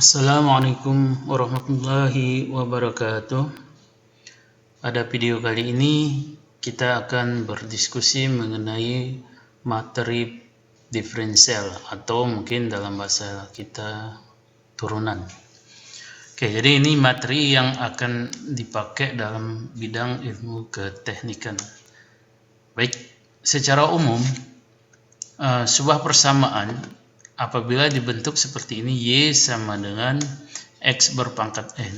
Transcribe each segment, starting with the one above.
Assalamualaikum warahmatullahi wabarakatuh. Pada video kali ini kita akan berdiskusi mengenai materi diferensial atau mungkin dalam bahasa kita turunan. Oke, jadi ini materi yang akan dipakai dalam bidang ilmu keteknikan. Baik, secara umum sebuah persamaan apabila dibentuk seperti ini, Y sama dengan X berpangkat N,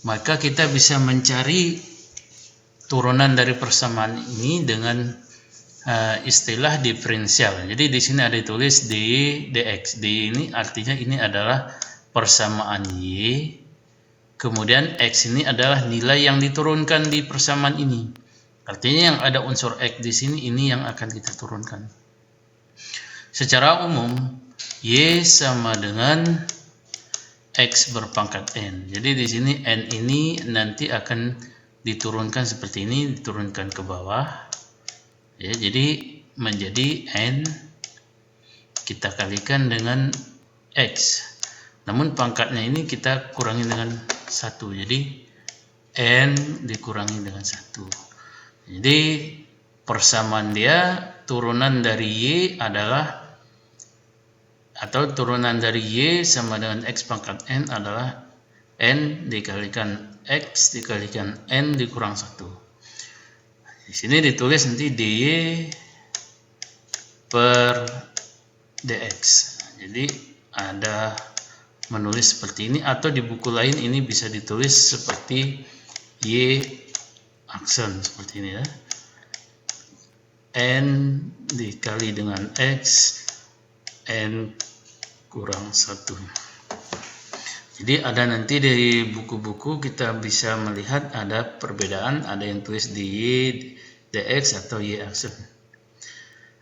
maka kita bisa mencari turunan dari persamaan ini dengan istilah diferensial. Jadi di sini ada ditulis dy dx. Dy ini artinya ini adalah persamaan Y, kemudian X ini adalah nilai yang diturunkan di persamaan ini. Artinya yang ada unsur X di sini ini yang akan kita turunkan. Secara umum, Y sama dengan X berpangkat N. Jadi di sini N ini nanti akan diturunkan seperti ini, diturunkan ke bawah. Ya, jadi menjadi N kita kalikan dengan X. Namun pangkatnya ini kita kurangi dengan 1. Jadi N dikurangi dengan 1. Jadi persamaan dia turunan dari Y adalah, atau turunan dari Y sama dengan X pangkat N adalah N dikalikan X dikalikan N dikurang 1. Di sini ditulis nanti dy per dx. Jadi ada menulis seperti ini, atau di buku lain ini bisa ditulis seperti Y aksen seperti ini ya. N dikali dengan X, N kurang 1. Jadi ada nanti dari buku-buku kita bisa melihat ada perbedaan, ada yang tulis dy dx atau Y aksen.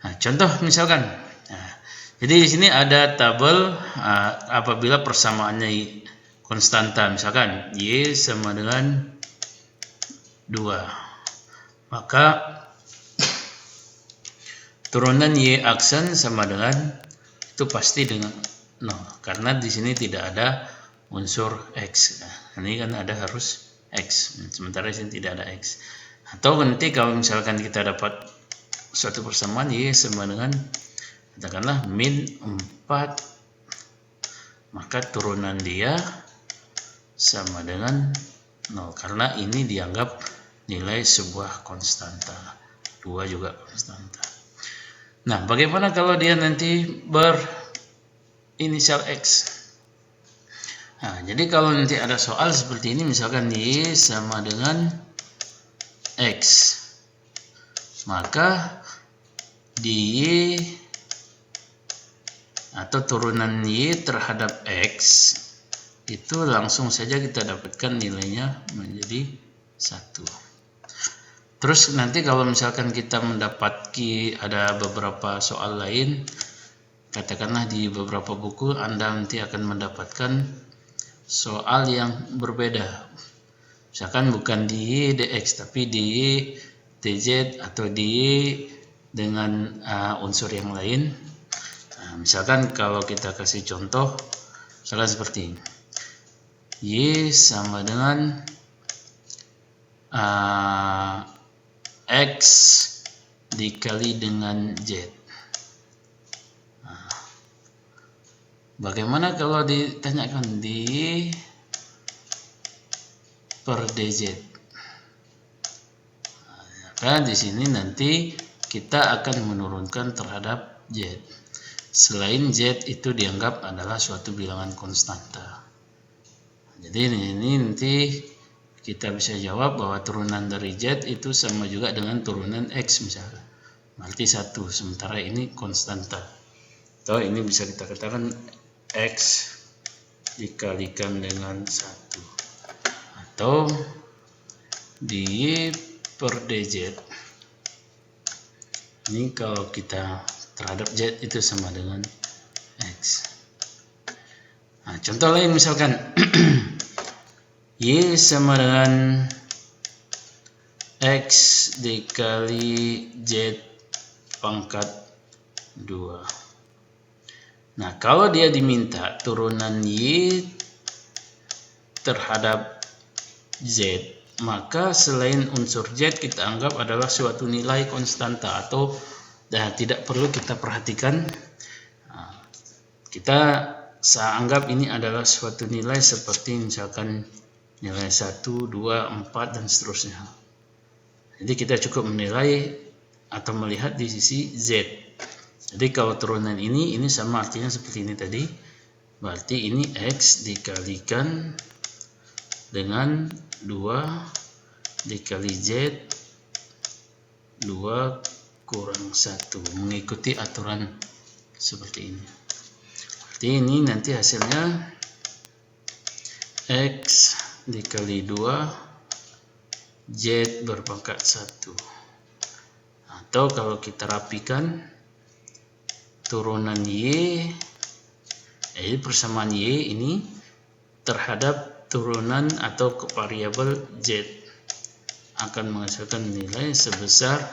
Nah, contoh misalkan, jadi di sini ada tabel apabila persamaannya konstanta, misalkan Y sama dengan 2, maka turunan Y aksen sama dengan itu pasti dengan 0, karena di sini tidak ada unsur X. Nah, ini kan ada harus X, sementara di sini tidak ada X. Atau nanti kalau misalkan kita dapat suatu persamaan Y sama dengan katakanlah min 4, maka turunan dia sama dengan 0, karena ini dianggap nilai sebuah konstanta. 2 juga konstanta. Nah, bagaimana kalau dia nanti berinisial X? Nah, jadi kalau nanti ada soal seperti ini, misalkan Y sama dengan X, maka di Y atau turunan Y terhadap X itu langsung saja kita dapatkan nilainya menjadi 1. Terus nanti kalau misalkan kita mendapati ada beberapa soal lain, katakanlah di beberapa buku Anda nanti akan mendapatkan soal yang berbeda, misalkan bukan dy dx tapi dy dz atau dy dengan unsur yang lain. Nah, misalkan kalau kita kasih contoh, misalkan seperti ini, Y sama dengan X dikali dengan Z. Bagaimana kalau ditanyakan dy per dz? Maka di sini nanti kita akan menurunkan terhadap z. Selain z itu dianggap adalah suatu bilangan konstanta. Jadi ini nanti kita bisa jawab bahwa turunan dari z itu sama juga dengan turunan x misalnya. Berarti 1, sementara ini konstanta. Atau ini bisa kita katakan X dikalikan dengan 1, atau dy per dz. Ini kalau kita terhadap z itu sama dengan X. Nah, contoh lain misalkan Y sama dengan X dikali Z pangkat 2. Nah, kalau dia diminta turunan Y terhadap Z, maka selain unsur Z kita anggap adalah suatu nilai konstanta atau tidak perlu kita perhatikan. Kita anggap ini adalah suatu nilai seperti misalkan nilai 1, 2, 4 dan seterusnya. Jadi kita cukup menilai atau melihat di sisi Z. Jadi kalau turunan ini sama artinya seperti ini tadi. Berarti ini X dikalikan dengan 2 dikali Z 2 kurang 1, mengikuti aturan seperti ini. Berarti ini nanti hasilnya X dikali 2 Z berpangkat 1. Atau kalau kita rapikan turunan Y, persamaan Y ini terhadap turunan atau variabel Z akan menghasilkan nilai sebesar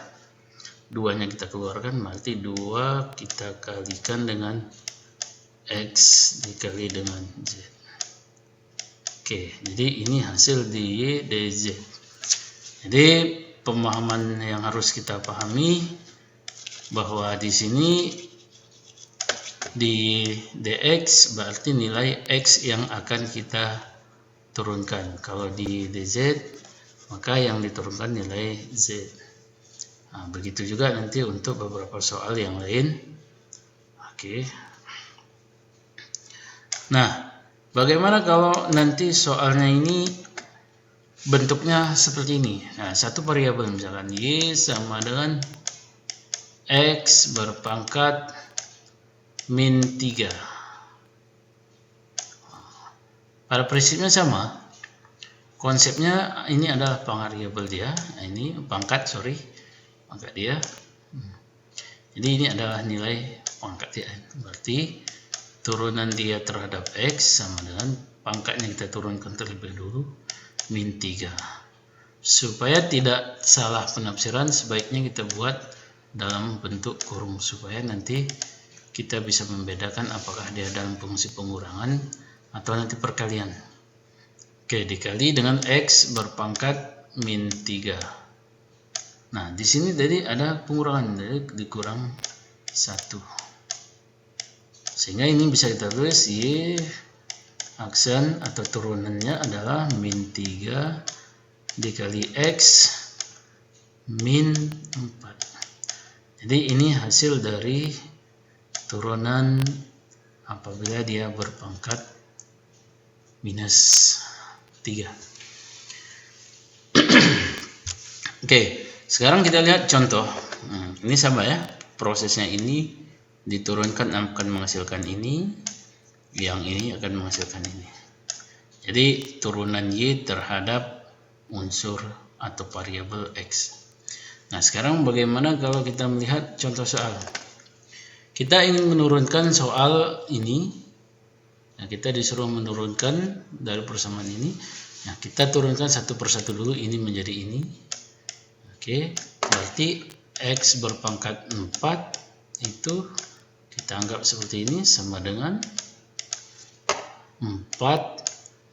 2-nya kita keluarkan, berarti 2 kita kalikan dengan X dikali dengan Z. Oke, jadi ini hasil dy dz. Jadi pemahaman yang harus kita pahami bahwa di sini di dx berarti nilai x yang akan kita turunkan. Kalau di dz maka yang diturunkan nilai z. Nah, begitu juga nanti untuk beberapa soal yang lain. Oke. Nah, bagaimana kalau nanti soalnya ini bentuknya seperti ini? Nah, satu variabel misalkan y sama dengan x berpangkat min 3. Pada prinsipnya sama. Konsepnya ini adalah variabel dia. Nah, ini pangkat dia. Jadi ini adalah nilai pangkat dia. Berarti turunan dia terhadap x sama dengan pangkatnya kita turunkan terlebih dulu min 3. Supaya tidak salah penafsiran, sebaiknya kita buat dalam bentuk kurung supaya nanti kita bisa membedakan apakah dia dalam fungsi pengurangan atau nanti perkalian. Oke, dikali dengan x berpangkat min 3. Nah, di sini tadi ada pengurangan, jadi dikurang 1. Sehingga ini bisa kita tulis y aksen atau turunannya adalah min 3 dikali x min 4. Jadi ini hasil dari turunan apabila dia berpangkat minus 3. Oke, sekarang kita lihat contoh. Ini sama ya, prosesnya ini diturunkan akan menghasilkan ini, yang ini akan menghasilkan ini. Jadi turunan y terhadap unsur atau variabel x. Nah, sekarang bagaimana kalau kita melihat contoh soal? Kita ingin menurunkan soal ini. Nah, kita disuruh menurunkan dari persamaan ini. Nah, kita turunkan satu persatu dulu, ini menjadi ini. Oke, berarti x berpangkat 4 itu kita anggap seperti ini sama dengan 4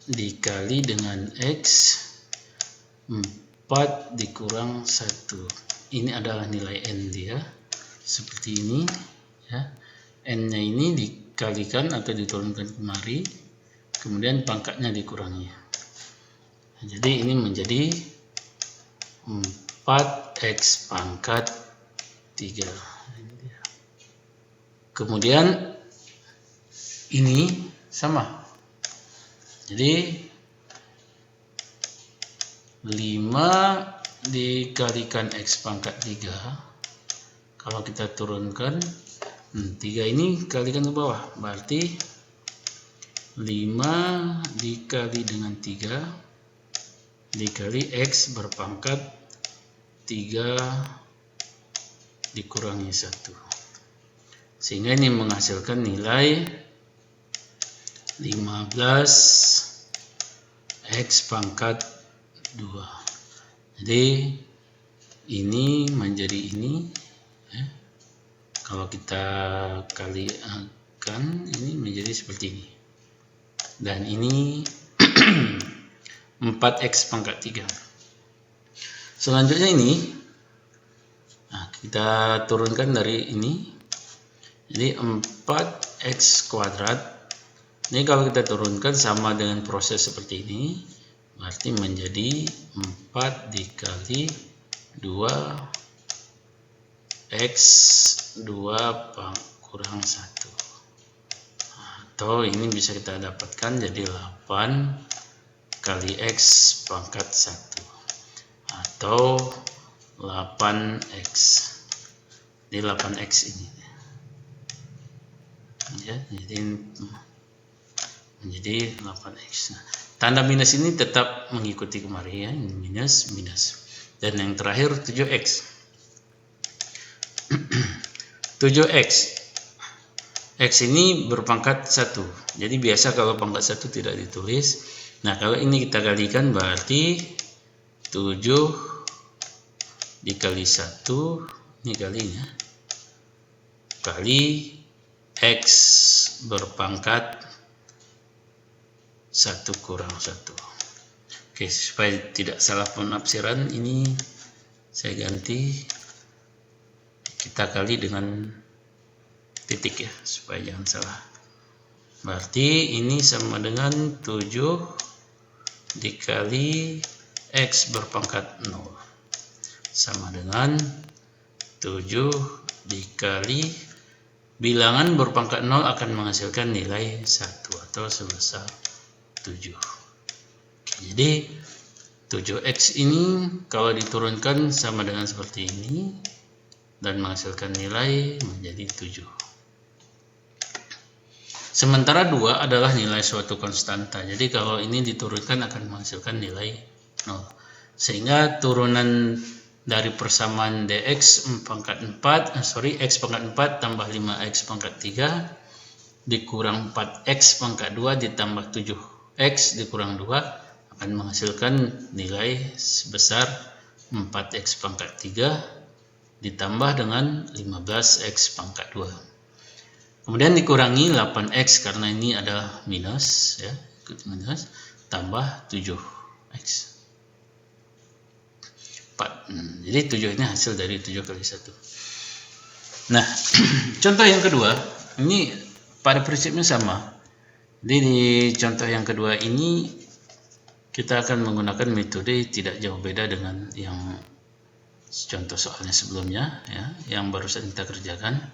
dikali dengan x 4 dikurang 1. Ini adalah nilai n dia seperti ini ya. N nya ini dikalikan atau diturunkan kemari, kemudian pangkatnya dikurangi. Nah, jadi ini menjadi 4x pangkat 3. Kemudian ini sama. Jadi 5 dikalikan x pangkat 3. Kalau kita turunkan 3 ini kalikan ke bawah, berarti 5 dikali dengan 3 dikali x berpangkat 3 dikurangi 1. Sehingga ini menghasilkan nilai 15x pangkat 2. Jadi ini menjadi ini ya. Kalau kita bulatkan ini menjadi seperti ini. Dan ini 4x pangkat 3. Selanjutnya ini, kita turunkan dari ini. Jadi 4x kuadrat. Ini kalau kita turunkan sama dengan proses seperti ini. Berarti menjadi 4 dikali 2x 2 kurang 1. Atau ini bisa kita dapatkan jadi 8 kali x pangkat 1 atau 8x. Jadi 8x ini ya, jadi menjadi 8x. Tanda minus ini tetap mengikuti kemarin ya, minus minus. Dan yang terakhir 7x. 7x. X ini berpangkat 1. Jadi biasa kalau pangkat 1 tidak ditulis. Nah, kalau ini kita kalikan berarti 7 dikali 1, ini kalinya, kali X berpangkat 1 kurang 1. Oke, supaya tidak salah penafsiran ini saya ganti. Kita kali dengan titik ya, supaya jangan salah. Berarti ini sama dengan 7 dikali X berpangkat 0 sama dengan 7 dikali bilangan berpangkat 0 akan menghasilkan nilai 1 atau sebesar 7. Oke, jadi 7x ini kalau diturunkan sama dengan seperti ini dan menghasilkan nilai menjadi 7. Sementara 2 adalah nilai suatu konstanta. Jadi kalau ini diturunkan akan menghasilkan nilai 0. Sehingga turunan dari persamaan dx pangkat 4, x pangkat 4 tambah 5x pangkat 3 dikurang 4x pangkat 2 ditambah 7x dikurang 2 akan menghasilkan nilai sebesar 4x pangkat 3 ditambah dengan 15x pangkat 2. Kemudian dikurangi 8x karena ini adalah minus ya, ikut minus, tambah 7x 4. Jadi 7 ini hasil dari 7 kali 1. Nah, contoh yang kedua ini pada prinsipnya sama. Jadi di contoh yang kedua ini kita akan menggunakan metode tidak jauh beda dengan yang contoh soalnya sebelumnya ya, yang barusan kita kerjakan.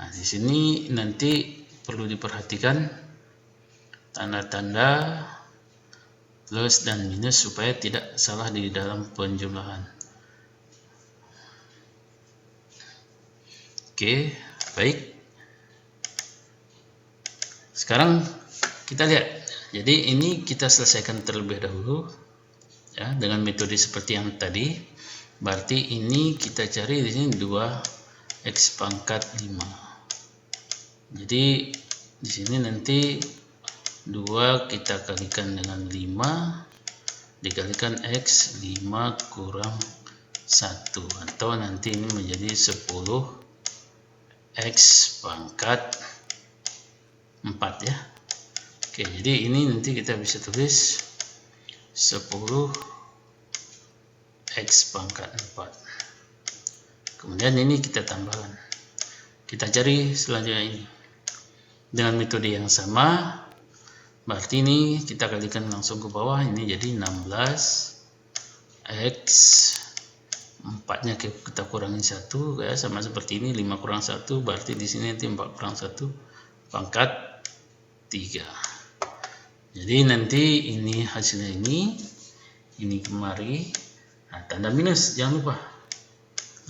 Nah, di sini nanti perlu diperhatikan tanda-tanda plus dan minus supaya tidak salah di dalam penjumlahan. Oke, baik. Sekarang kita lihat. Jadi ini kita selesaikan terlebih dahulu ya dengan metode seperti yang tadi. Berarti ini kita cari di sini 2x pangkat 5. Jadi di sini nanti 2 kita kalikan dengan 5 dikalikan x 5 kurang 1 atau nanti ini menjadi 10x pangkat 4 ya. Oke, jadi ini nanti kita bisa tulis 10x pangkat 4. Kemudian ini kita tambahkan. Kita cari selanjutnya ini. Dengan metode yang sama, berarti ini kita kalikan langsung ke bawah, ini jadi 16x 4-nya kita kurangi 1 ya, sama seperti ini 5 kurang 1 berarti di sini nanti 4 kurang 1 pangkat 3. Jadi nanti ini hasilnya ini kemari. Nah, tanda minus jangan lupa.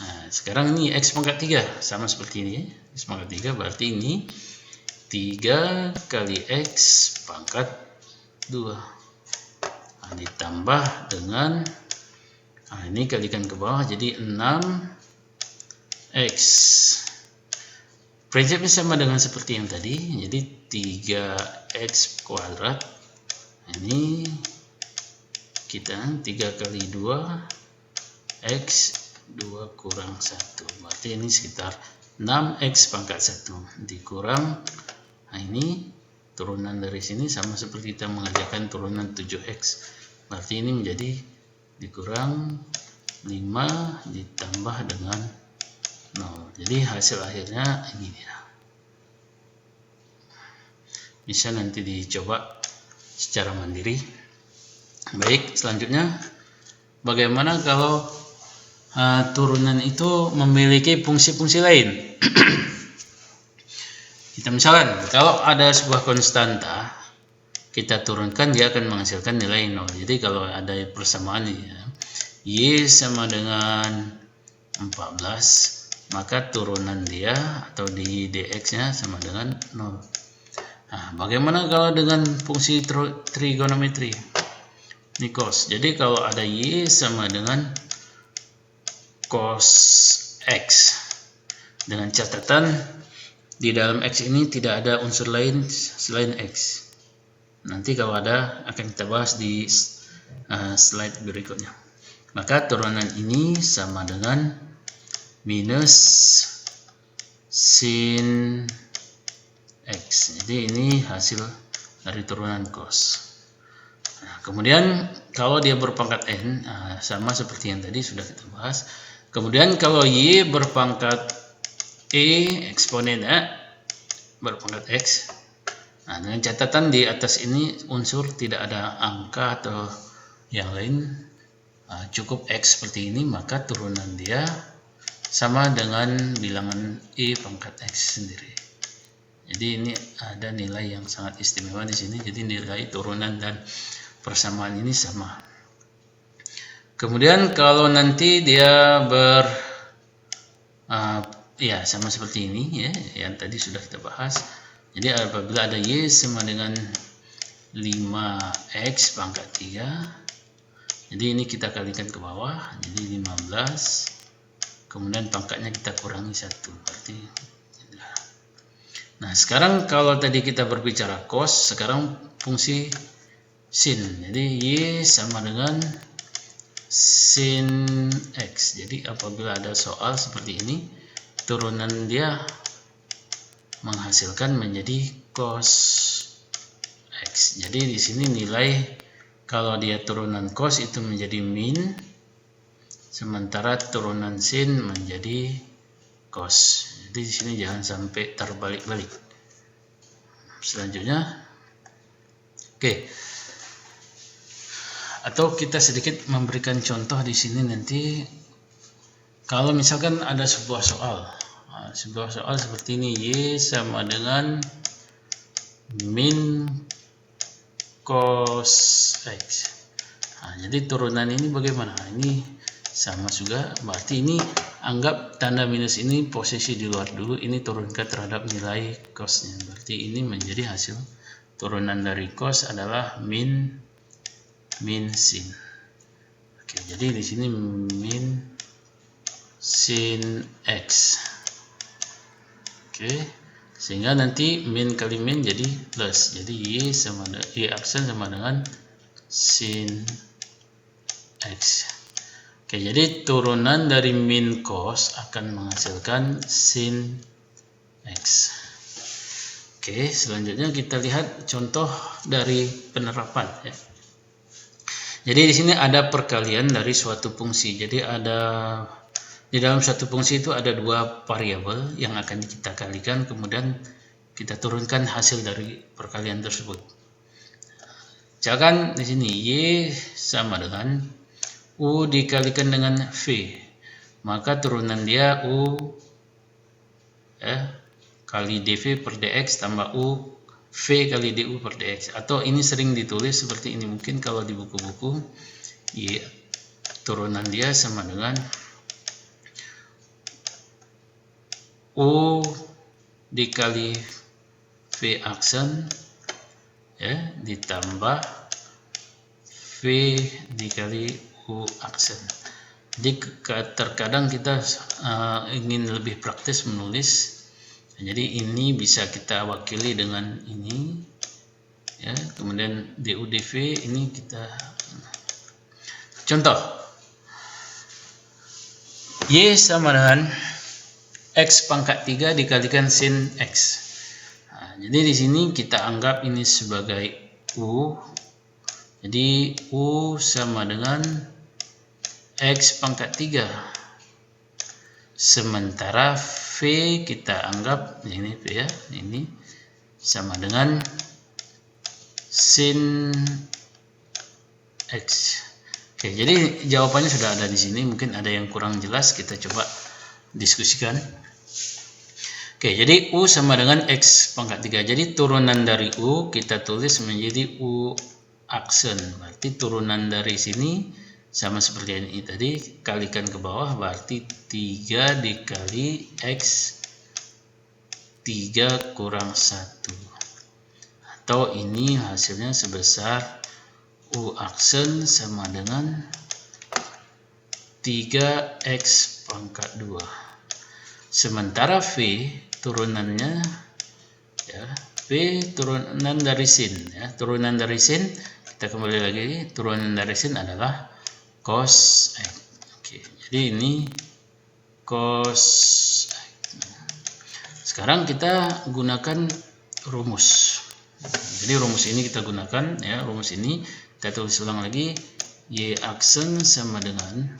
Nah, sekarang ini x pangkat 3 sama seperti ini ya. X pangkat 3 berarti ini 3 kali x pangkat 2. Nah, ditambah dengan ini kalikan ke bawah jadi 6x. Prinsipnya sama dengan seperti yang tadi. Jadi 3x kuadrat. Ini kita 3 kali 2 x 2 kurang 1. Berarti ini sekitar 6x pangkat 1 dikurang Nah, ini turunan dari sini sama seperti kita mengerjakan turunan 7x. Berarti ini menjadi dikurang 5 ditambah dengan 0. Jadi hasil akhirnya ini dia. Bisa nanti dicoba secara mandiri. Baik, selanjutnya bagaimana kalau turunan itu memiliki fungsi-fungsi lain? Kita misalkan kalau ada sebuah konstanta kita turunkan, dia akan menghasilkan nilai 0. Jadi kalau ada persamaan ya, Y sama dengan 14, maka turunan dia atau di dx nya sama dengan 0. Nah, bagaimana kalau dengan fungsi trigonometri? Ini cos. Jadi kalau ada Y sama dengan cos X, dengan catatan di dalam X ini tidak ada unsur lain selain X. Nanti kalau ada akan kita bahas di slide berikutnya. Maka turunan ini sama dengan minus sin X. Jadi ini hasil dari turunan cos. Nah, kemudian kalau dia berpangkat n, sama seperti yang tadi sudah kita bahas. Kemudian kalau Y berpangkat E, eksponen A berpangkat X. Nah, dengan catatan di atas ini unsur tidak ada angka atau yang lain, cukup X seperti ini, maka turunan dia sama dengan bilangan E pangkat X sendiri. Jadi ini ada nilai yang sangat istimewa di sini. Jadi nilai turunan dan persamaan ini sama. Kemudian kalau nanti dia ya sama seperti ini ya, yang tadi sudah kita bahas. Jadi apabila ada Y sama dengan 5x pangkat 3, jadi ini kita kalikan ke bawah, jadi 15, kemudian pangkatnya kita kurangi 1, berarti. Nah, sekarang kalau tadi kita berbicara cos, sekarang fungsi sin. Jadi Y sama dengan sin X. Jadi apabila ada soal seperti ini, turunan dia menghasilkan menjadi cos X. Jadi di sini nilai kalau dia turunan cos itu menjadi min, sementara turunan sin menjadi cos. Jadi di sini jangan sampai terbalik-balik. Selanjutnya, oke. Atau kita sedikit memberikan contoh di sini nanti. Kalau misalkan ada sebuah soal seperti ini, Y sama dengan min cos X. Nah, jadi turunan ini bagaimana? Ini sama juga, berarti ini anggap tanda minus ini posisi di luar dulu, ini turunkan terhadap nilai cosnya. Berarti ini menjadi hasil turunan dari cos adalah min sin. Oke, jadi di sini min sin X. Oke, sehingga nanti min kali min jadi plus. Jadi Y aksen sama dengan sin X. Oke, jadi turunan dari min cos akan menghasilkan sin X. Oke, selanjutnya kita lihat contoh dari penerapan ya. Jadi di sini ada perkalian dari suatu fungsi. Jadi di dalam suatu fungsi itu ada dua variabel yang akan kita kalikan, kemudian kita turunkan hasil dari perkalian tersebut. Misalkan di sini Y sama dengan U dikalikan dengan V, maka turunan dia U kali dV per dx tambah U V kali du per dx. Atau ini sering ditulis seperti ini, mungkin kalau di buku-buku Y turunan dia sama dengan U dikali V aksen ya ditambah V dikali U aksen. Jadi terkadang kita ingin lebih praktis menulis, jadi ini bisa kita wakili dengan ini ya, kemudian du dv ini kita contoh Y sama dengan X pangkat 3 dikalikan sin X. Nah, jadi di sini kita anggap ini sebagai U. Jadi U sama dengan X pangkat 3. Sementara V kita anggap ini V ya, ini sama dengan sin X. Oke, jadi jawabannya sudah ada di sini. Mungkin ada yang kurang jelas, kita coba diskusikan. Oke, jadi U sama dengan X pangkat 3. Jadi turunan dari U kita tulis menjadi U aksen. Berarti turunan dari sini sama seperti ini tadi, kalikan ke bawah, berarti 3 dikali X 3 kurang 1. Atau ini hasilnya sebesar U aksen sama dengan 3X pangkat 2. Sementara V turunannya ya, V turunan dari sin ya. Turunan dari sin, kita kembali lagi, turunan dari sin adalah cos X. Oke, jadi ini cos X. Sekarang kita gunakan rumus. Jadi rumus ini kita gunakan ya, rumus ini kita tulis ulang lagi, Y aksen sama dengan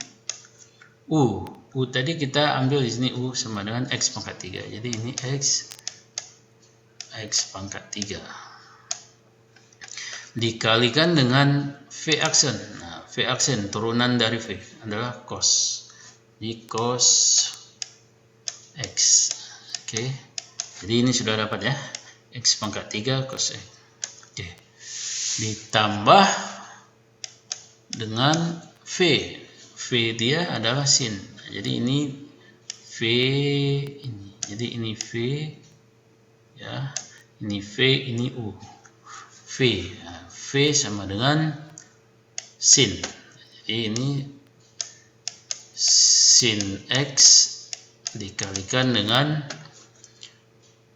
U. U tadi kita ambil di sini U sama dengan X pangkat 3. Jadi ini X pangkat 3 dikalikan dengan V aksen. Nah, V aksen turunan dari V adalah cos. Jadi cos X. Oke. Jadi ini sudah dapat ya. X pangkat 3 cos X. Oke. Ditambah dengan V. V dia adalah sin. Jadi ini V ini. Jadi ini V ya. Ini V, ini U. V. Nah, V sama dengan sin. Jadi ini sin X dikalikan dengan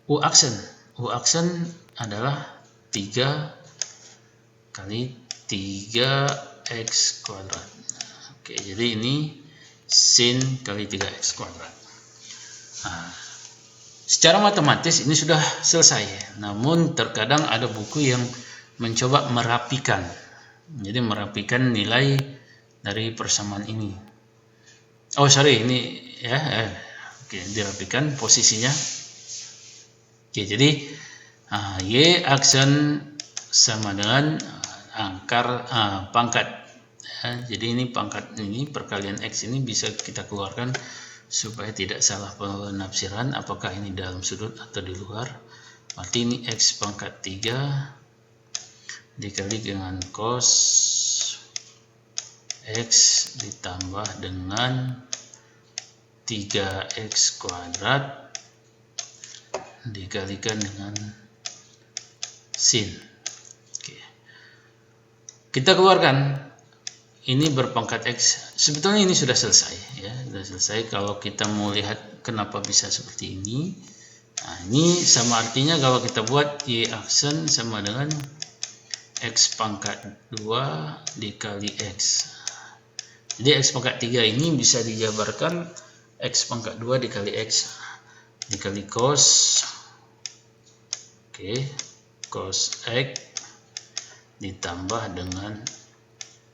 U aksen. U aksen adalah 3 kali 3X kuadrat. Oke, jadi ini sin kali 3X kuadrat. Nah, secara matematis ini sudah selesai. Namun terkadang ada buku yang mencoba merapikan. Jadi merapikan nilai dari persamaan ini. Oh sorry, ini ya. Oke, dirapikan posisinya. Oke, jadi Y aksen sama dengan pangkat ya, jadi ini pangkat ini perkalian X ini bisa kita keluarkan supaya tidak salah penafsiran apakah ini dalam sudut atau di luar. Berarti ini X pangkat 3 dikali dengan cos X ditambah dengan 3X kuadrat dikalikan dengan sin. Oke. Kita keluarkan ini berpangkat X. Sebetulnya ini sudah selesai ya, sudah selesai. Kalau kita mau lihat kenapa bisa seperti ini, nah ini sama artinya kalau kita buat Y aksen sama dengan X pangkat 2 dikali X. Jadi X pangkat 3 ini bisa dijabarkan X pangkat 2 dikali X dikali cos. Oke, cos X ditambah dengan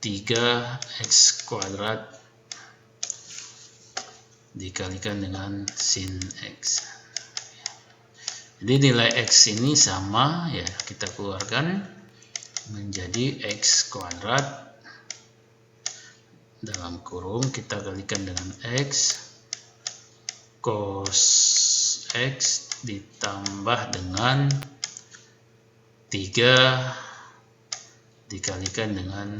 3X kuadrat dikalikan dengan sin X. Jadi nilai X ini sama ya, kita keluarkan menjadi X kuadrat dalam kurung kita kalikan dengan X cos X ditambah dengan 3 dikalikan dengan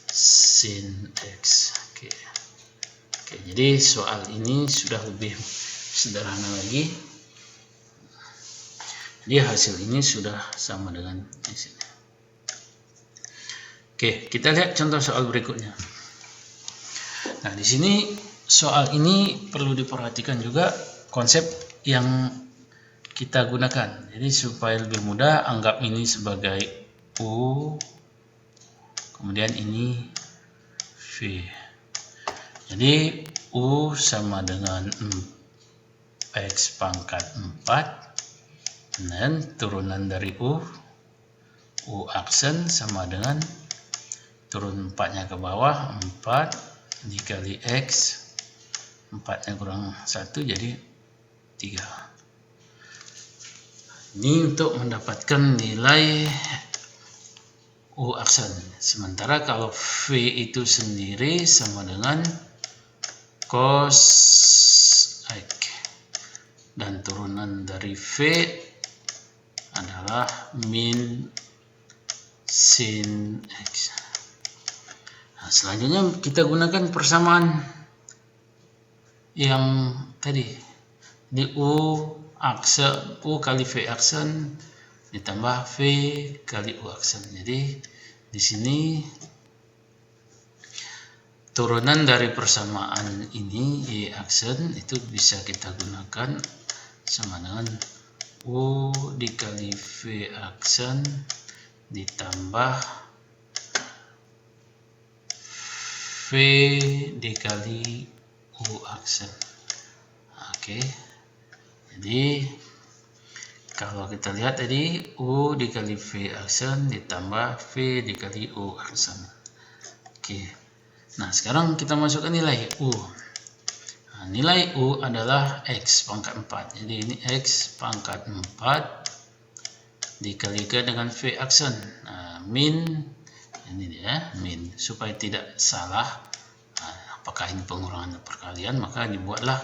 sin X. Oke, jadi soal ini sudah lebih sederhana lagi. Jadi hasil ini sudah sama dengan di sini. Oke, kita lihat contoh soal berikutnya. Nah, di sini soal ini perlu diperhatikan juga konsep yang kita gunakan. Jadi supaya lebih mudah, anggap ini sebagai U, kemudian ini V. Jadi U sama dengan X pangkat 4 Dan turunan dari U aksen sama dengan turun 4-nya ke bawah, 4 dikali X, 4-nya kurang 1 jadi 3. Ini untuk mendapatkan nilai U aksen. Sementara kalau V itu sendiri sama dengan cos X. Dan turunan dari V adalah min sin X. Nah, selanjutnya kita gunakan persamaan yang tadi. Di U kali V aksen ditambah V kali U aksen. Jadi di sini turunan dari persamaan ini Y aksen itu bisa kita gunakan sama dengan U dikali V aksen ditambah V dikali U aksen. Oke. Jadi kalau kita lihat tadi U dikali V aksen ditambah V dikali U aksen. Oke. Nah, sekarang kita masukkan nilai U. Nah, nilai U adalah X pangkat 4. Jadi ini X pangkat 4 dikalikan dengan V aksen. Nah, min, ini dia, min. Supaya tidak salah, apakah ini pengurangan atau perkalian, maka dibuatlah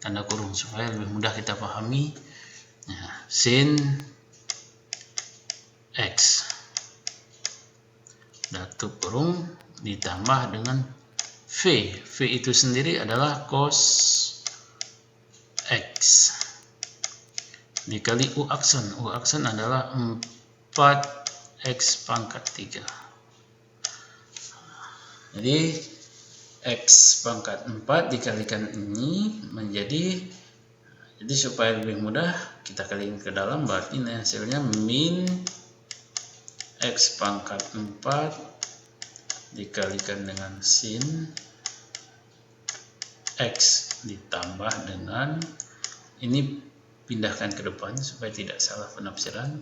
tanda kurung supaya lebih mudah kita pahami. Nah, sin X. Tutup kurung ditambah dengan V. V itu sendiri adalah cos X dikali U aksen. U aksen adalah 4X pangkat 3. Jadi X pangkat 4 dikalikan ini menjadi, jadi supaya lebih mudah kita kalikan ke dalam, berarti hasilnya min X pangkat 4 dikalikan dengan sin X ditambah dengan, ini pindahkan ke depan supaya tidak salah penafsiran,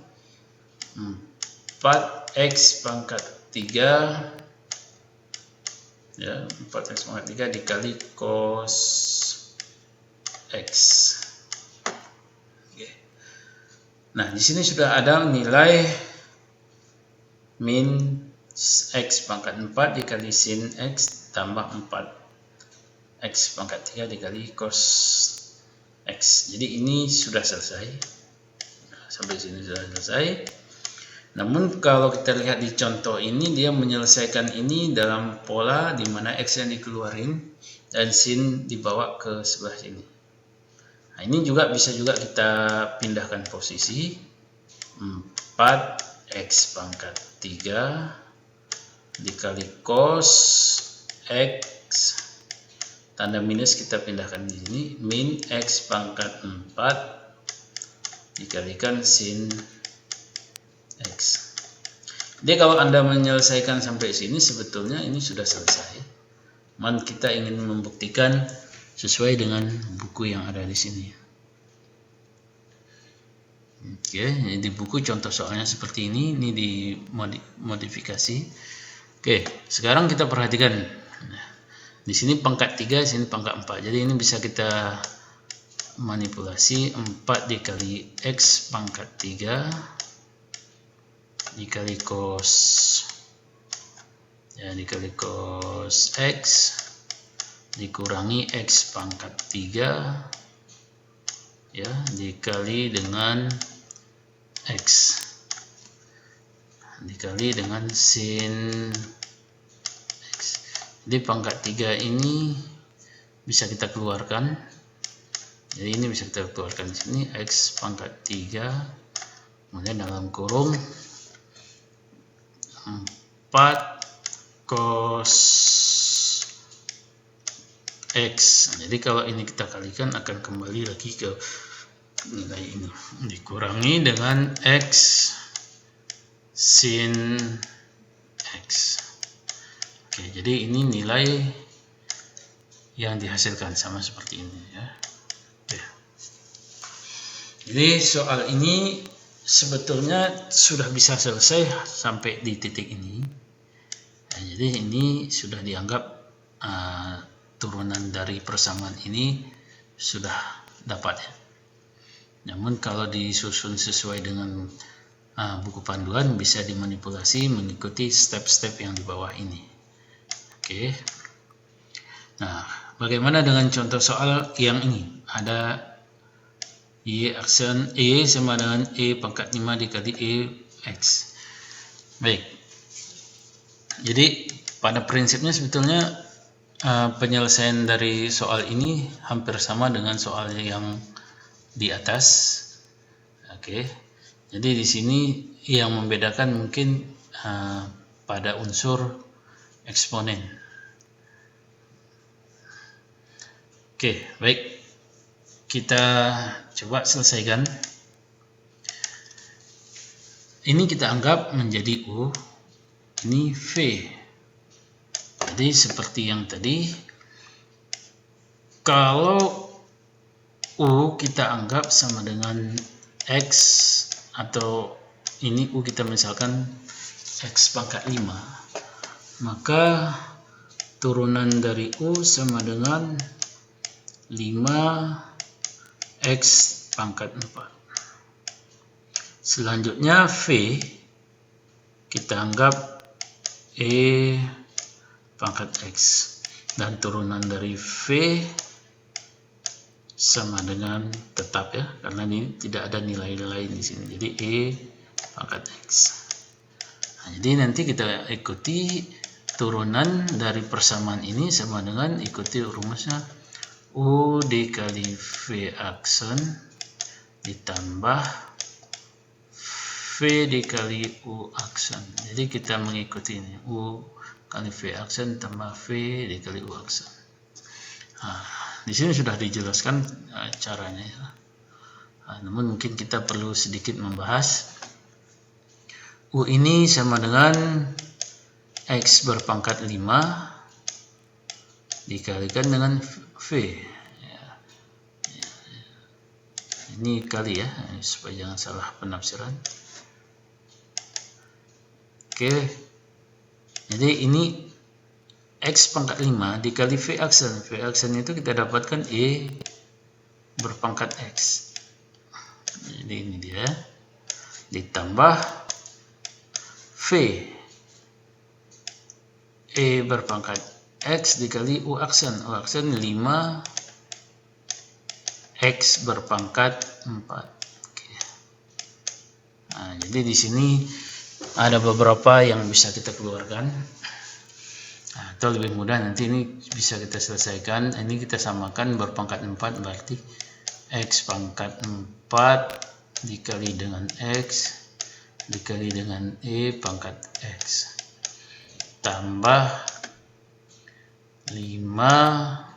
4X pangkat 3 ya, 4X pangkat 3 dikali cos X. Oke. Nah, di sini sudah ada nilai min X pangkat 4 dikali sin X tambah 4X pangkat 3 dikali cos X. Jadi ini sudah selesai. Nah, sampai sini sudah selesai. Namun kalau kita lihat di contoh ini, dia menyelesaikan ini dalam pola di mana X yang dikeluarin dan sin dibawa ke sebelah sini. Nah, ini juga bisa juga kita pindahkan posisi, 4X pangkat 3 dikali cos X, tanda minus kita pindahkan di sini, min X pangkat 4 dikalikan sin X. Jadi kalau Anda menyelesaikan sampai sini, sebetulnya ini sudah selesai. Man, kita ingin membuktikan sesuai dengan buku yang ada di sini. Oke, di buku contoh soalnya seperti ini dimodifikasi. Oke, sekarang kita perhatikan. Nah, di sini pangkat 3, sini pangkat 4. Jadi ini bisa kita manipulasi, 4 dikali X pangkat 3 dikali cos, ya, dikali cos X dikurangi X pangkat 3 ya, dikali dengan X dikali dengan sin X. Jadi pangkat 3 ini bisa kita keluarkan. Jadi ini bisa kita keluarkan di sini, X pangkat 3, kemudian dalam kurung 4 cos X. Jadi kalau ini kita kalikan akan kembali lagi ke nilai ini, dikurangi dengan X sin X. Oke, jadi ini nilai yang dihasilkan sama seperti ini ya. Oke. Jadi soal ini sebetulnya sudah bisa selesai sampai di titik ini. Nah, jadi ini sudah dianggap turunan dari persamaan ini sudah dapat ya. Namun kalau disusun sesuai dengan buku panduan bisa dimanipulasi mengikuti step-step yang di bawah ini. Oke. Nah, bagaimana dengan contoh soal yang ini? Ada Y aksen E sama dengan E pangkat 5 dikali E X. Baik. Jadi pada prinsipnya sebetulnya penyelesaian dari soal ini hampir sama dengan soal yang di atas. Oke. Jadi di sini yang membedakan mungkin pada unsur eksponen. Oke, baik. Kita coba selesaikan. Ini kita anggap menjadi U, ini V. Jadi seperti yang tadi, kalau U kita anggap sama dengan X, atau ini U kita misalkan X pangkat 5, maka turunan dari U sama dengan 5X pangkat 4. Selanjutnya V kita anggap E pangkat X, dan turunan dari V sama dengan tetap ya, karena ini tidak ada nilai-nilai di sini, jadi E pangkat X. Nah, jadi nanti kita ikuti turunan dari persamaan ini sama dengan ikuti rumusnya U dikali V aksen ditambah V dikali U aksen. Jadi kita mengikuti ini U kali V aksen tambah V dikali U aksen. Nah, di sini sudah dijelaskan caranya. Namun mungkin kita perlu sedikit membahas. U ini sama dengan X berpangkat 5 dikalikan dengan V. Ini kali ya, supaya jangan salah penafsiran. Oke, jadi ini X pangkat 5 dikali V aksen. V aksen itu kita dapatkan E berpangkat X. Jadi ini dia, ditambah V E berpangkat X dikali U aksen. U aksen 5 X berpangkat 4. Oke. Nah, jadi di sini ada beberapa yang bisa kita keluarkan. Nah, atau lebih mudah nanti ini bisa kita selesaikan. Ini kita samakan berpangkat 4 berarti X pangkat 4 dikali dengan X dikali dengan E pangkat X tambah 5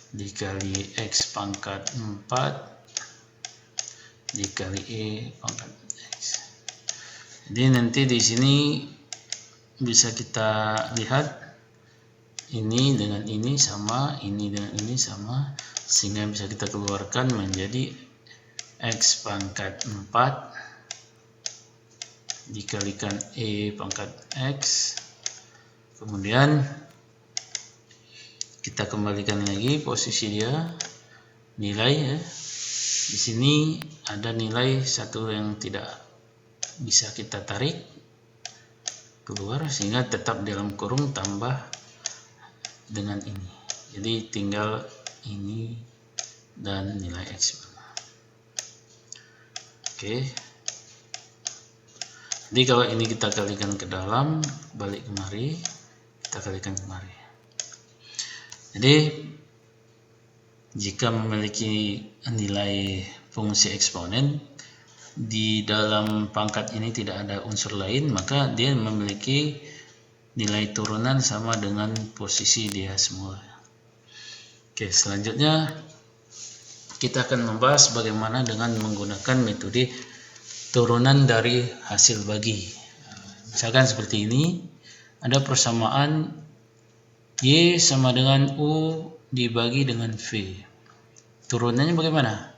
dikali X pangkat 4 dikali E pangkat X. Jadi nanti di sini bisa kita lihat ini dengan ini sama, ini dengan ini sama, sehingga bisa kita keluarkan menjadi X pangkat 4 dikalikan E pangkat X. Kemudian kita kembalikan lagi posisi dia, nilai ya. Di sini ada nilai satu yang tidak bisa kita tarik keluar, sehingga tetap dalam kurung tambah dengan ini. Jadi tinggal ini dan nilai X. Oke. Jadi kalau ini kita kalikan ke dalam, balik kemari, kita kalikan kemari. Jadi jika memiliki nilai fungsi eksponen di dalam pangkat ini tidak ada unsur lain, maka dia memiliki nilai turunan sama dengan posisi dia semula. Oke, selanjutnya kita akan membahas bagaimana dengan menggunakan metode turunan dari hasil bagi. Misalkan seperti ini, ada persamaan Y sama dengan U dibagi dengan V. Turunannya bagaimana?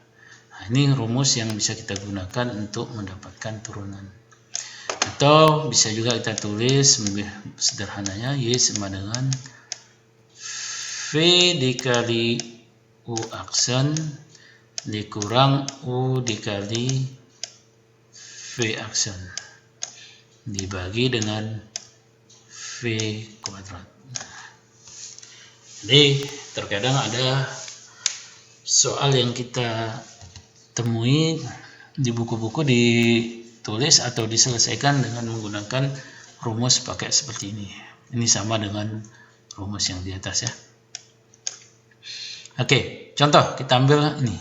Nah, ini rumus yang bisa kita gunakan untuk mendapatkan turunan. Atau bisa juga kita tulis lebih sederhananya, Y sama dengan V dikali U aksen dikurang U dikali V aksen dibagi dengan V kuadrat. Jadi terkadang ada soal yang kita temui di buku-buku ditulis atau diselesaikan dengan menggunakan rumus pakai seperti ini. Ini sama dengan rumus yang di atas ya. Oke, contoh kita ambil ini.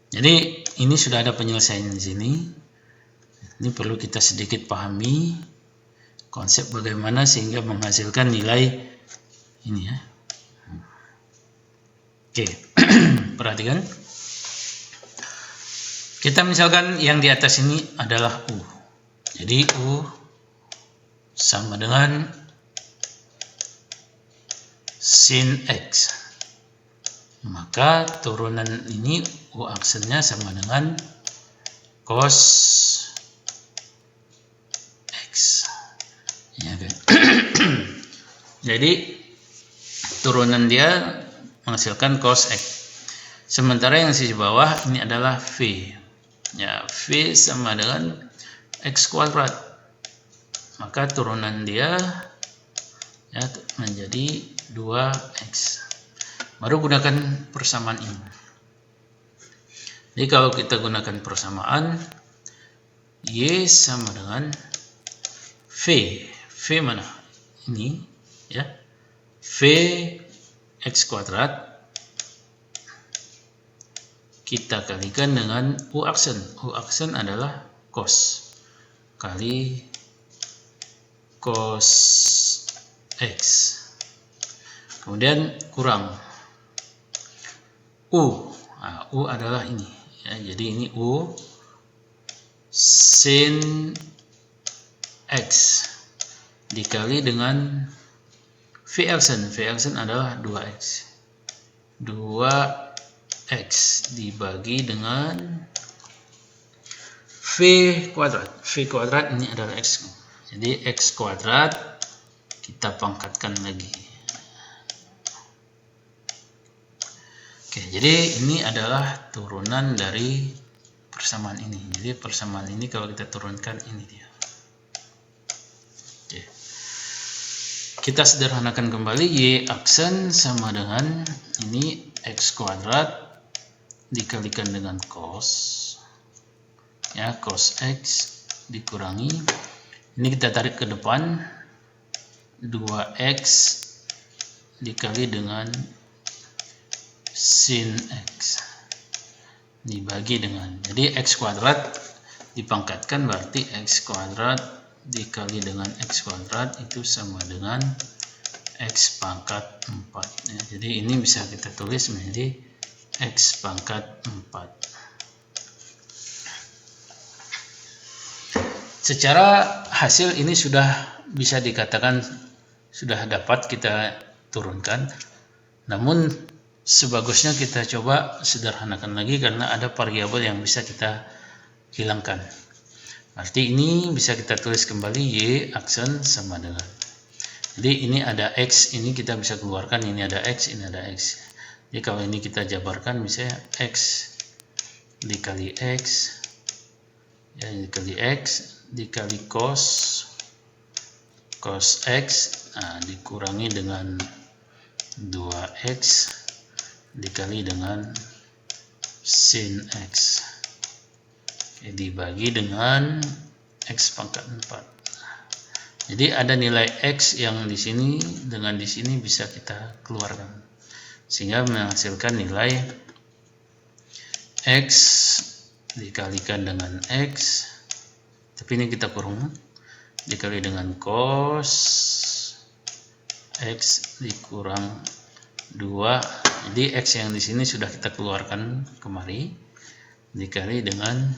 Jadi ini sudah ada penyelesaian di sini. Ini perlu kita sedikit pahami konsep bagaimana sehingga menghasilkan nilai ini ya. Oke, perhatikan. Kita misalkan yang di atas ini adalah U. Jadi U sama dengan sin X. Maka turunan ini U aksennya sama dengan cos X. Ya, kan? Jadi turunan dia menghasilkan cos X. Sementara yang sisi bawah ini adalah V. Ya, V sama dengan X kuadrat. Maka turunan dia ya, menjadi 2X. Baru gunakan persamaan ini. Jadi kalau kita gunakan persamaan, Y sama dengan V. V mana? Ini ya. V X kuadrat kita kalikan dengan U aksen. U aksen adalah cos kali cos X. Kemudian kurang U. Nah, U adalah ini. Ya, jadi ini U sin X dikali dengan V aksen. V aksen adalah 2X. 2X dibagi dengan V kuadrat. V kuadrat ini adalah X. Jadi X kuadrat kita pangkatkan lagi. Oke, jadi ini adalah turunan dari persamaan ini. Jadi persamaan ini kalau kita turunkan ini dia. Oke. Kita sederhanakan kembali, Y aksen sama dengan ini X kuadrat dikalikan dengan cos. Ya, cos X dikurangi. Ini kita tarik ke depan. 2X dikali dengan sin X dibagi dengan, jadi X kuadrat dipangkatkan berarti X kuadrat dikali dengan X kuadrat itu sama dengan X pangkat 4 ya, jadi ini bisa kita tulis menjadi X pangkat 4. Secara hasil ini sudah bisa dikatakan sudah dapat kita turunkan, namun sebagusnya kita coba sederhanakan lagi karena ada variabel yang bisa kita hilangkan. Arti ini bisa kita tulis kembali Y aksen sama dengan. Jadi ini ada X, ini kita bisa keluarkan, ini ada X, ini ada X. Jadi kalau ini kita jabarkan misalnya X dikali X ya, dikali X dikali cos X, nah, dikurangi dengan 2X dikali dengan sin X dibagi dengan X pangkat 4. Jadi ada nilai X yang di sini dengan di sini bisa kita keluarkan sehingga menghasilkan nilai X dikalikan dengan X, tapi ini kita kurung, dikali dengan cos X dikurang 2. Jadi X yang di sini sudah kita keluarkan kemari dikali dengan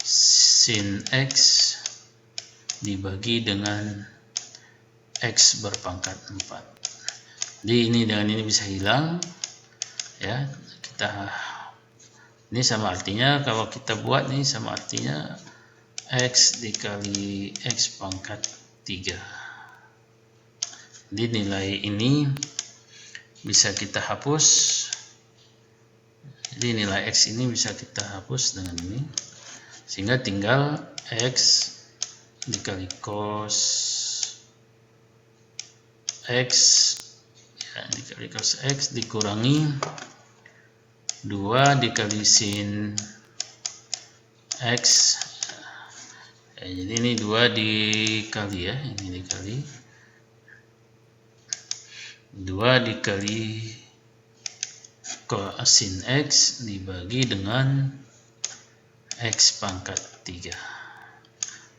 sin X dibagi dengan X berpangkat 4. Jadi ini dengan ini bisa hilang ya, kita Ini sama artinya, kalau kita buat nih sama artinya X dikali X pangkat 3. Jadi nilai ini bisa kita hapus. Jadi nilai X ini bisa kita hapus dengan ini, sehingga tinggal X dikali cos X, ya, dikali cos X dikurangi 2 dikali sin X, ya, jadi ini 2 dikali, ya, ini dikali 2 dikali sin X dibagi dengan X pangkat 3.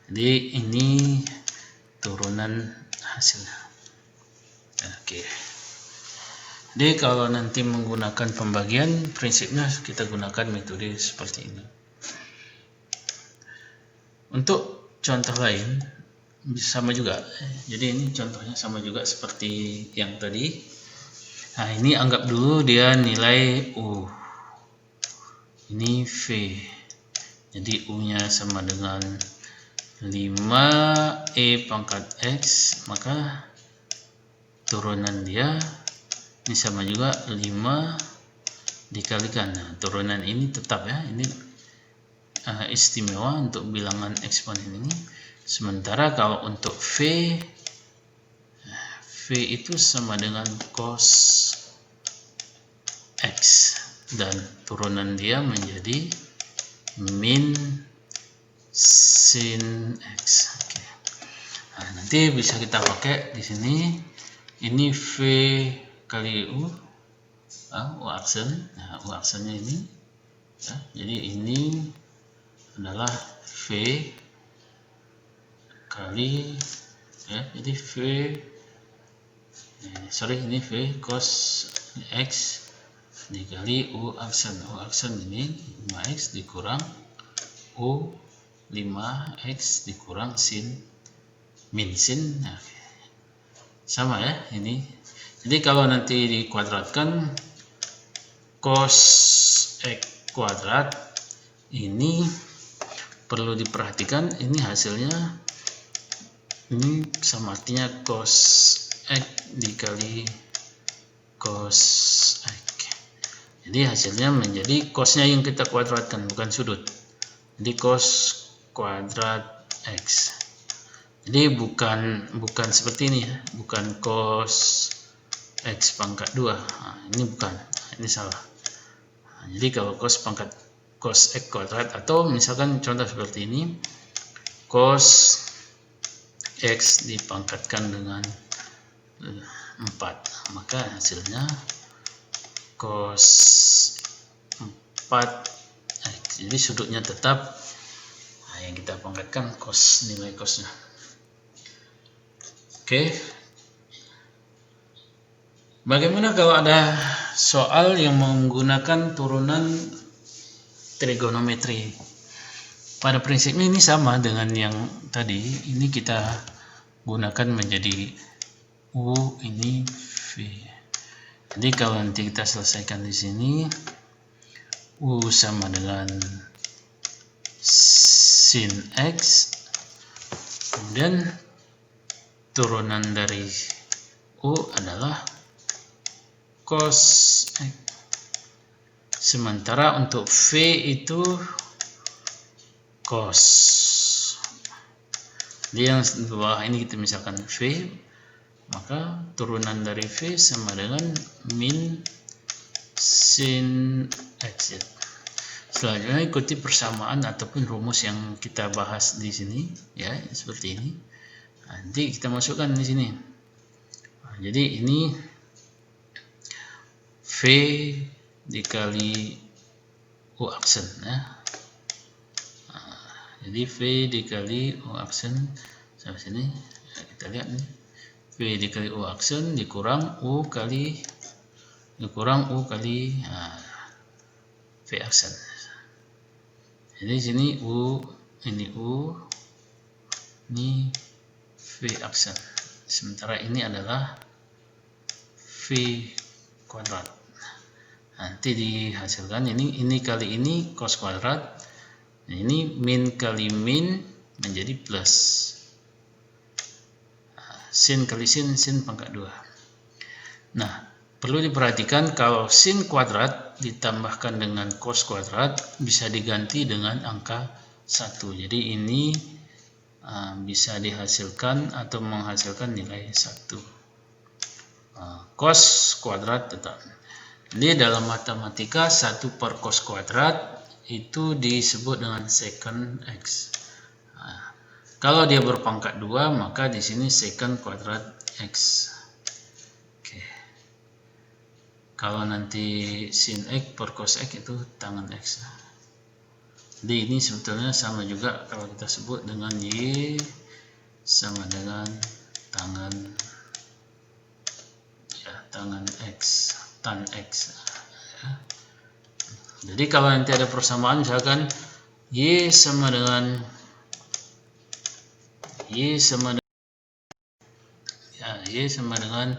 Jadi ini turunan hasilnya. Oke. Jadi kalau nanti menggunakan pembagian, prinsipnya kita gunakan metode seperti ini. Untuk contoh lain sama juga. Jadi ini contohnya sama juga seperti yang tadi. Nah, ini anggap dulu dia nilai U. Ini V. Jadi U-nya sama dengan 5E pangkat X, maka turunan dia ini sama juga 5 dikalikan. Nah, turunan ini tetap, ya, ini istimewa untuk bilangan eksponen ini. Sementara kalau untuk V itu sama dengan cos X dan turunan dia menjadi min sin X. Oke. Nah, nanti bisa kita pakai di sini. Ini V kali U, U aksen. Nah, U aksennya ini, ya, jadi ini adalah V kali, ya, jadi V, ini V cos X dikali U aksen. U aksen ini 5X dikurang U 5X dikurang sin min sin. Nah, sama, ya, ini. Jadi kalau nanti dikuadratkan cos X kuadrat ini perlu diperhatikan, ini hasilnya ini sama artinya cos X dikali cos X. Jadi hasilnya menjadi cosnya yang kita kuadratkan, bukan sudut. Jadi cos kuadrat X. Jadi bukan seperti ini, ya, bukan cos X pangkat 2. Nah, ini bukan, ini salah. Nah, jadi kalau cos X kuadrat, atau misalkan contoh seperti ini, cos X dipangkatkan dengan 4, maka hasilnya cos 4X. Jadi sudutnya tetap, nah, yang kita pangkatkan cos, nilai cosnya. Oke. Bagaimana kalau ada soal yang menggunakan turunan trigonometri? Pada prinsipnya ini sama dengan yang tadi. Ini kita gunakan menjadi U, ini V. Jadi kalau nanti kita selesaikan di sini, U sama dengan sin X, kemudian turunan dari U adalah cos X. Sementara untuk V itu cos. Jadi yang di bawah ini kita misalkan V, maka turunan dari V sama dengan min sin X. Selanjutnya ikuti persamaan ataupun rumus yang kita bahas di sini, ya, seperti ini. Nanti kita masukkan di sini. Nah, jadi ini V dikali U aksen, ya. Nah, jadi V dikali U aksen sampai sini, ya, kita lihat nih, V dikali U aksen dikurang U kali nah, V aksen. Jadi sini U, ini U, ini V aksen. Sementara ini adalah V kuadrat. Nanti dihasilkan ini kali ini cos kuadrat. Nah, ini min kali min menjadi plus. Sin kali sin pangkat 2. Nah, perlu diperhatikan kalau sin kuadrat ditambahkan dengan cos kuadrat bisa diganti dengan angka 1. Jadi ini bisa dihasilkan atau menghasilkan nilai 1. Cos kuadrat tetap. Jadi dalam matematika 1 per cos kuadrat itu disebut dengan secant x. Kalau dia berpangkat 2 maka di sini secant kuadrat x. Oke. Kalau nanti sin x per cos x itu tangen x. Jadi ini sebetulnya sama juga kalau kita sebut dengan y sama dengan tangen x, tan x. Jadi kalau nanti ada persamaan misalkan y sama dengan y sama dengan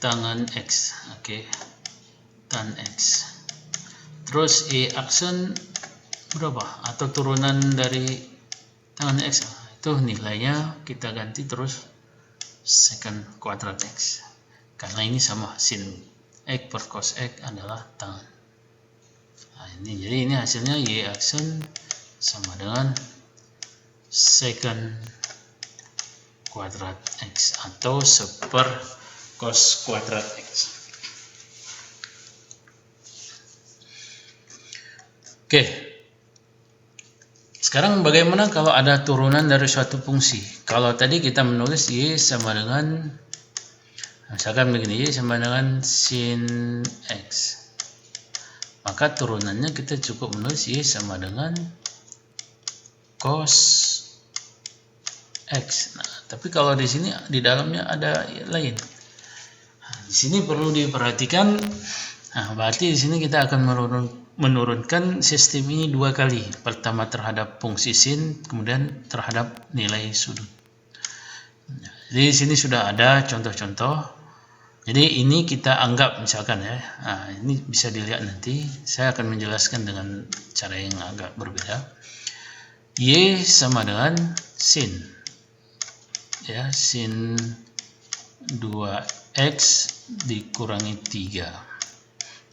tangen x. Oke. Tan x. Terus y aksen berapa atau turunan dari tangen x itu nilainya kita ganti terus secant kuadrat x. Karena ini sama sin x per cos x adalah tangen. Nah, jadi ini hasilnya y aksen sama dengan secant kuadrat x atau 1 per cos kuadrat x. Oke. Sekarang bagaimana kalau ada turunan dari suatu fungsi? Kalau tadi kita menulis y sama dengan misalkan begini, y sama dengan sin x. Maka turunannya kita cukup menulis y sama dengan cos x. Nah, tapi kalau di sini di dalamnya ada lain. Nah, di sini perlu diperhatikan. Nah, berarti di sini kita akan menurunkan sistem ini 2 kali. Pertama terhadap fungsi sin, kemudian terhadap nilai sudut. Jadi di sini sudah ada contoh-contoh. Jadi ini kita anggap misalkan ya. Nah, ini bisa dilihat nanti. Saya akan menjelaskan dengan cara yang agak berbeda. Y sama dengan sin. Ya, sin 2x dikurangi 3.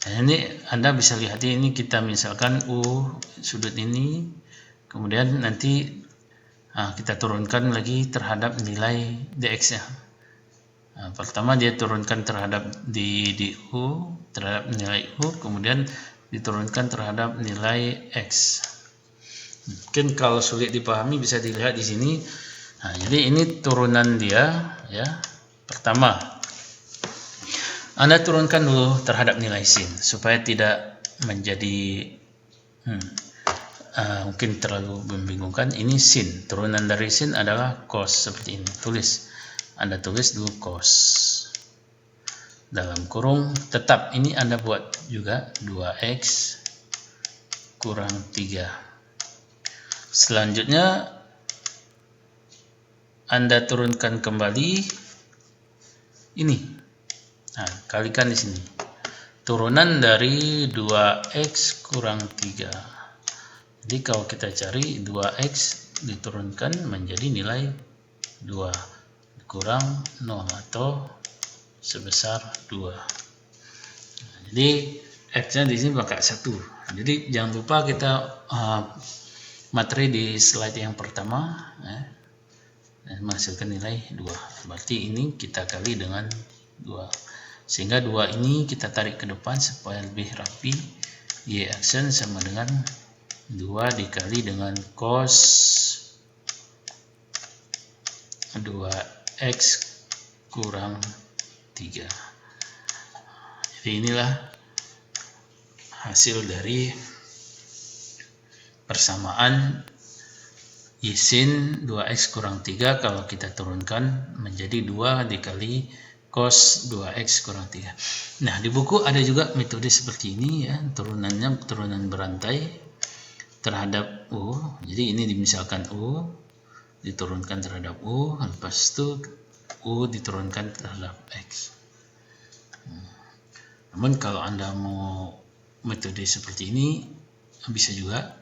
Nah, ini Anda bisa lihat ini kita misalkan U sudut ini, kemudian nanti kita turunkan lagi terhadap nilai dx nya. Nah, pertama dia turunkan terhadap di U terhadap nilai U, kemudian diturunkan terhadap nilai x. Mungkin kalau sulit dipahami bisa dilihat di sini. Nah, jadi ini turunan dia ya. Pertama, Anda turunkan dulu terhadap nilai sin supaya tidak menjadi mungkin terlalu membingungkan. Ini sin, turunan dari sin adalah cos seperti ini. Anda tulis dulu cos dalam kurung, tetap ini Anda buat juga 2x kurang 3. Selanjutnya Anda turunkan kembali ini. Nah, kalikan di sini. Turunan dari 2x kurang 3. Jadi kalau kita cari 2x diturunkan menjadi nilai 2 kurang 0 atau sebesar 2. Nah, jadi x-nya di sini pakai 1. Jadi jangan lupa kita materi di slide yang pertama menghasilkan nilai 2. Berarti ini kita kali dengan 2. Sehingga 2 ini kita tarik ke depan supaya lebih rapi. Y aksen sama dengan 2 dikali dengan cos 2x kurang 3. Jadi inilah hasil dari persamaan y sin 2x kurang 3 kalau kita turunkan menjadi 2 dikali cos 2x kurang 3. Nah, di buku ada juga metode seperti ini ya, turunannya turunan berantai terhadap U. Jadi ini misalkan U diturunkan terhadap U, lepas itu U diturunkan terhadap X. Namun kalau Anda mau metode seperti ini bisa juga,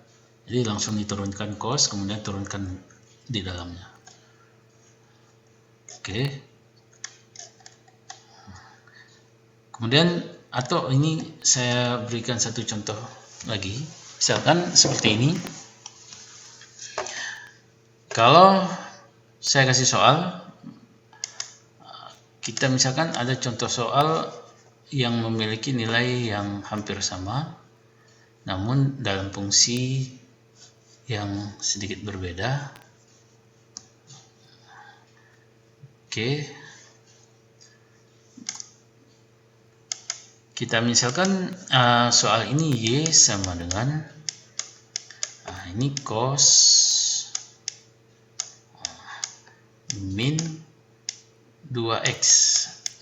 jadi langsung diturunkan cos kemudian turunkan di dalamnya. Oke. Kemudian atau ini saya berikan satu contoh lagi, misalkan seperti ini. Kalau saya kasih soal, kita misalkan ada contoh soal yang memiliki nilai yang hampir sama, namun dalam fungsi yang sedikit berbeda. Oke, kita misalkan soal ini Y sama dengan ini cos min 2x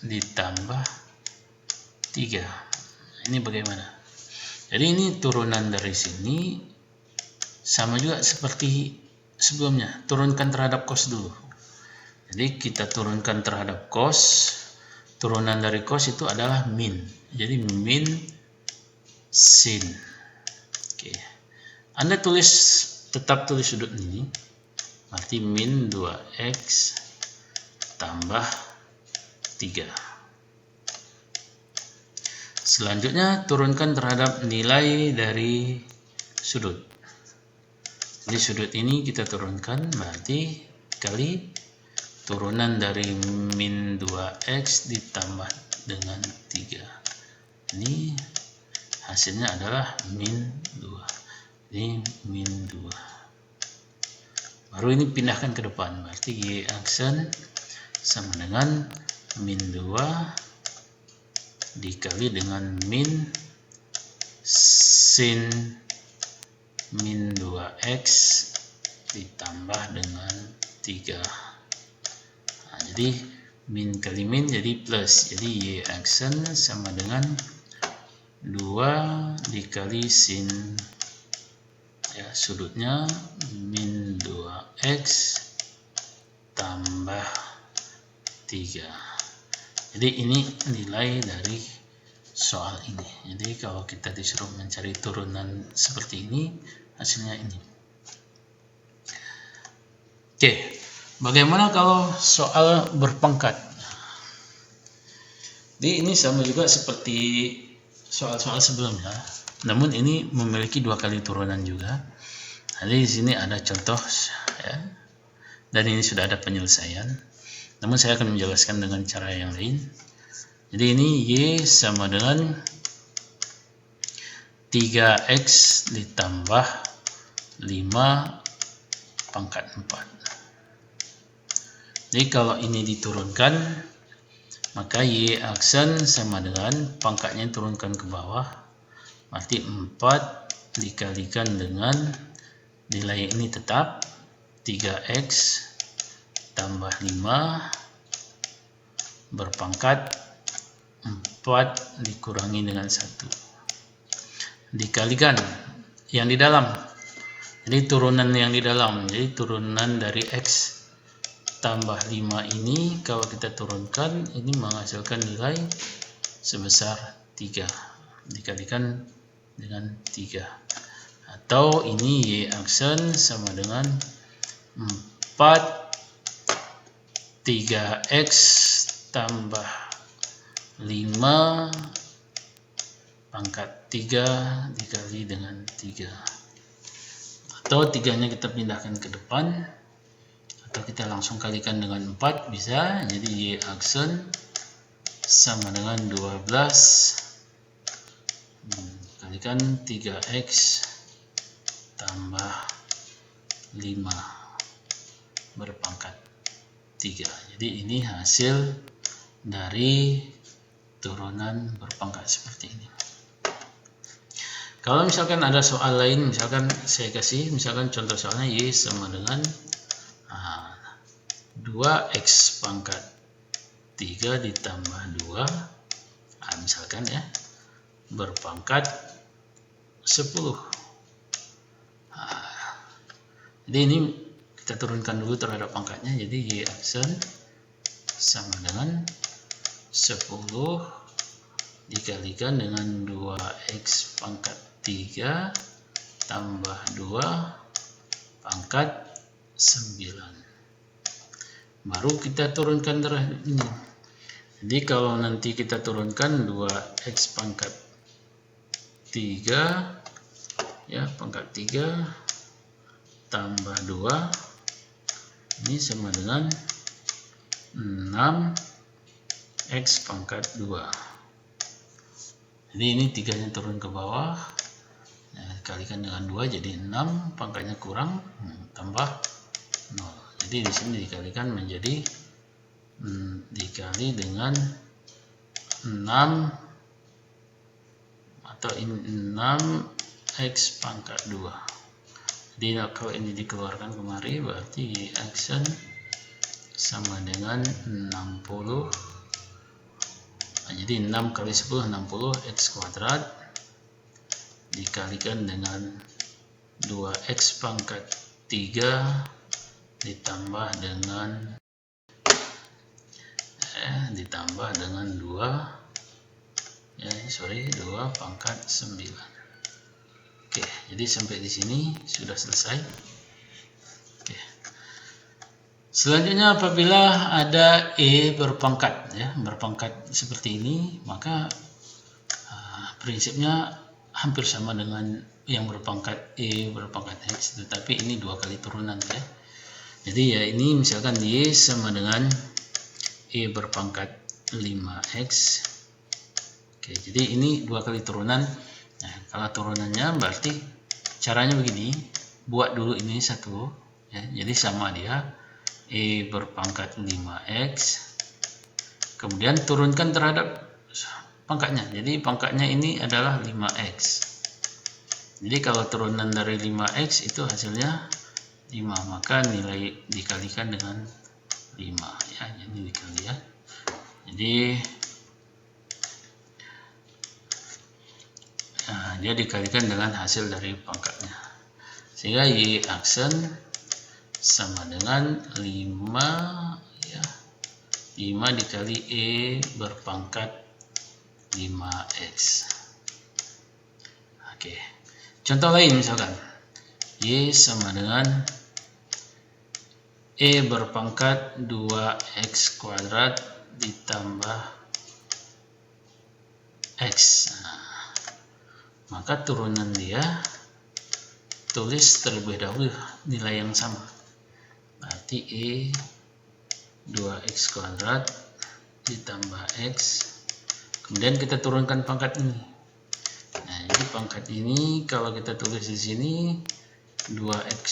ditambah 3. Ini bagaimana? Jadi ini turunan dari sini sama juga seperti sebelumnya, turunkan terhadap cos dulu. Jadi kita turunkan terhadap cos, turunan dari cos itu adalah min. Jadi min sin. Oke. Anda tetap tulis sudut ini, berarti min 2x tambah 3. Selanjutnya turunkan terhadap nilai dari sudut. Jadi sudut ini kita turunkan, berarti kali turunan dari min 2x ditambah dengan 3. Ini hasilnya adalah min 2. Ini min 2. Baru ini pindahkan ke depan, berarti y aksen sama dengan min 2 dikali dengan min sin min 2x ditambah dengan 3. Jadi min kali min jadi plus, jadi y aksen sama dengan 2 dikali sin sudutnya min 2x tambah 3. Jadi ini nilai dari soal ini. Jadi kalau kita disuruh mencari turunan seperti ini, hasilnya ini. Oke. Bagaimana kalau soal berpangkat? Jadi ini sama juga seperti soal-soal sebelumnya, namun ini memiliki 2 kali turunan juga. Jadi di sini ada contoh ya, dan ini sudah ada penyelesaian. Namun saya akan menjelaskan dengan cara yang lain. Jadi ini y sama dengan 3x ditambah 5 pangkat 4. Jadi kalau ini diturunkan, maka y aksen sama dengan pangkatnya turunkan ke bawah, berarti 4 dikalikan dengan nilai ini tetap 3x tambah 5 berpangkat 4 dikurangi dengan 1 dikalikan yang di dalam. Jadi turunan yang di dalam, jadi turunan dari x tambah 5 ini kalau kita turunkan, ini menghasilkan nilai sebesar 3 dikalikan dengan 3, atau ini y aksen sama dengan 4 3x tambah 5 pangkat 3 dikali dengan 3, atau 3-nya kita pindahkan ke depan, atau kita langsung kalikan dengan 4 bisa. Jadi y aksen sama dengan 12 kalikan 3x tambah 5 berpangkat 3. Jadi ini hasil dari turunan berpangkat seperti ini. Kalau misalkan ada soal lain, misalkan saya kasih, misalkan contoh soalnya y sama dengan 2x pangkat 3 ditambah 2, misalkan ya, berpangkat 10. Jadi ini kita turunkan dulu terhadap pangkatnya, jadi y aksen sama dengan 10 dikalikan dengan 2x pangkat 3 tambah 2 pangkat 9. Baru kita turunkan derajat ini. Jadi kalau nanti kita turunkan 2x pangkat 3 ya, pangkat 3 tambah 2 ini sama dengan 6x pangkat 2. Jadi ini 3-nya turun ke bawah, nah, dikalikan dengan 2 jadi 6, pangkatnya kurang, tambah 0. Jadi di sini dikalikan menjadi dikali dengan 6 atau 6x pangkat 2. Jadi kalau ini dikeluarkan kemari berarti x sama dengan 60. Nah, jadi 6 kali 10 60 x kuadrat dikalikan dengan 2x pangkat 3 ditambah dengan 2 pangkat 9. Oke, jadi sampai di sini sudah selesai. Oke. Selanjutnya apabila ada E berpangkat ya, berpangkat seperti ini, maka prinsipnya hampir sama dengan yang berpangkat E berpangkat X, tetapi ini 2 kali turunan ya. Jadi ya ini misalkan Y sama dengan E berpangkat 5X. Oke, jadi ini 2 kali turunan. Nah, kalau turunannya berarti caranya begini, buat dulu ini satu ya, jadi sama dia E berpangkat 5x, kemudian turunkan terhadap pangkatnya, jadi pangkatnya ini adalah 5x. Jadi kalau turunan dari 5x itu hasilnya 5, maka nilai dikalikan dengan 5 ya, ini dikali ya. Jadi dia dikalikan dengan hasil dari pangkatnya, sehingga Y aksen sama dengan 5 ya, 5 dikali E berpangkat 5x. Oke, contoh lain misalkan Y sama dengan E berpangkat 2x kuadrat ditambah x. Maka turunan dia tulis terlebih dahulu nilai yang sama, berarti E 2x kuadrat ditambah x, kemudian kita turunkan pangkat ini. Nah, jadi pangkat ini kalau kita tulis di sini 2x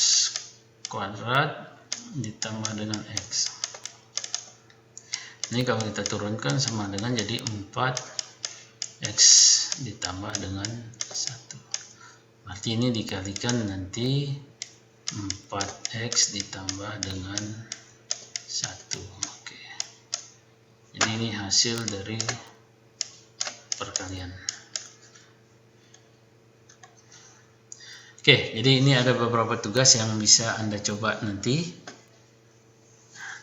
kuadrat ditambah dengan x. Ini kalau kita turunkan sama dengan jadi 4x ditambah dengan 1. Berarti ini dikalikan nanti 4x ditambah dengan 1. Oke. Jadi ini hasil dari perkalian. Oke, jadi ini ada beberapa tugas yang bisa Anda coba nanti.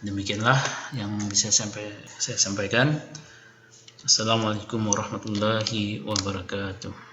Demikianlah yang bisa saya sampaikan. Assalamualaikum warahmatullahi wabarakatuh.